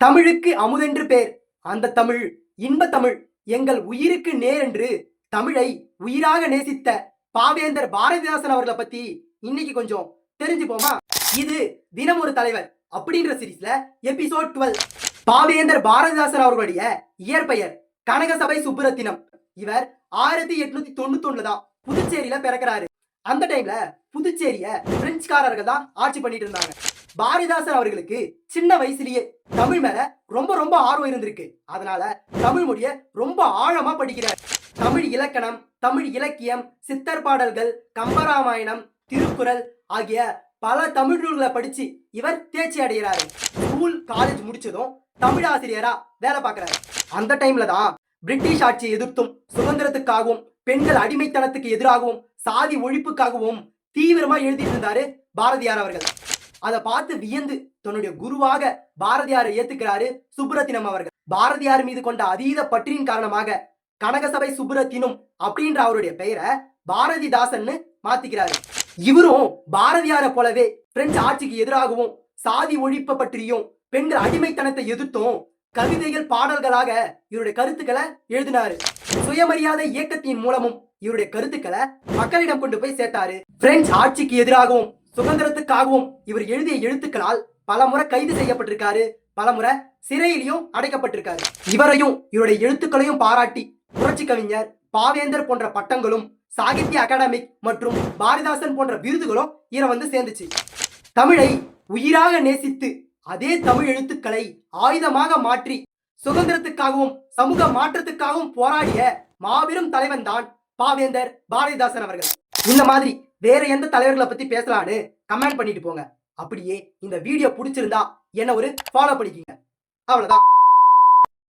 தமிழுக்கு அமுதென்று பேர், அந்த தமிழ் இன்ப தமிழ் எங்கள் உயிருக்கு நேர் என்று தமிழை உயிராக நேசித்த பாவேந்தர் பாரதிதாசன் அவர்களை பத்தி இன்னைக்கு கொஞ்சம் தெரிஞ்சுப்போமா? இது தினம் ஒரு தலைவர் அப்படின்ற சீரீஸ்ல எபிசோட் 12. பாவேந்தர் பாரதிதாசன் அவர்களுடைய இயற்பெயர் கனகசபை சுப்புரத்தினம். இவர் 1891 தான் புதுச்சேரியில பிறக்கிறாரு. அந்த டைம்ல புதுச்சேரிய பிரெஞ்சுக்காரர்கள் தான் ஆட்சி பண்ணிட்டு இருந்தாங்க. பாரதிதாசன் அவர்களுக்கு சின்ன வயசுலயே தமிழ் மேல ரொம்ப ரொம்ப ஆர்வம் இருந்திருக்கு. அதனால தமிழ் மொழிய ரொம்ப ஆழமா படிக்கிறார். தமிழ் இலக்கணம், தமிழ் இலக்கியம், சித்தர் பாடல்கள், கம்பராமாயணம், திருக்குறள் ஆகிய பல தமிழ் நூல்களை படிச்சு இவர் தேர்ச்சி அடைகிறாரு. ஸ்கூல் காலேஜ் முடிச்சதும் தமிழ் ஆசிரியரா வேலை பார்க்கிறாரு. அந்த டைம்ல தான் பிரிட்டிஷ் ஆட்சியை எதிர்த்தும் சுதந்திரத்துக்காகவும் பெண்கள் அடிமைத்தனத்துக்கு எதிராகவும் சாதி ஒழிப்புக்காகவும் தீவிரமா எழுதிட்டு இருந்தாரு பாரதியார் அவர்கள். அதை பார்த்து வியந்து தன்னுடைய குருவாக பாரதியாரை ஏத்துக்கிறாரு சுப்புரத்தினம் அவர்கள். பாரதியார் மீது கொண்ட அதீத பற்றின் காரணமாக கனகசபை சுப்புரத்தினம் அப்படின்ற அவருடைய பெயரை பாரதிதாசன் மாத்திக்கிறாரு. இவரும் பாரதியாரை போலவே பிரெஞ்சு ஆட்சிக்கு எதிராகவும் சாதி ஒழிப்பை பற்றியும் பெண்கள் அடிமைத்தனத்தை எதிர்த்தும் கவிதைகள் பாடல்களாக இவருடைய கருத்துக்களை எழுதினாரு. சுயமரியாதை இயக்கத்தின் மூலமும் இவருடைய கருத்துக்களை மக்களிடம் கொண்டு போய் சேர்த்தாரு. பிரெஞ்சு ஆட்சிக்கு எதிராகவும் சுதந்திரத்துக்காகவும் இவர் எழுதிய எழுத்துக்களால் பலமுறை கைது செய்யப்பட்டிருக்காரு, பலமுறை சிறையிலையும் அடைக்கப்பட்டிருக்காரு. இவரையும் இவருடைய எழுத்துக்களையும் பாராட்டி புரட்சி கவிஞர், பாவேந்தர் போன்ற பட்டங்களும், சாகித்ய அகாடமிக் மற்றும் பாரதிதாசன் போன்ற விருதுகளும் இவரை வந்து சேர்ந்துச்சு. தமிழை உயிராக நேசித்து அதே தமிழ் எழுத்துக்களை ஆயுதமாக மாற்றி சுதந்திரத்துக்காகவும் சமூக மாற்றத்துக்காகவும் போராடிய மாபெரும் தலைவன் தான் பாவேந்தர் பாரதிதாசன் அவர்கள். இந்த மாதிரி வேற எந்த தலைவர்களை பத்தி பேசலான்னு கமெண்ட் பண்ணிட்டு போங்க. அப்படியே இந்த வீடியோ பிடிச்சிருந்தா என்ன ஒரு ஃபாலோ பண்ணிக்கங்க. அவ்வளவுதான்.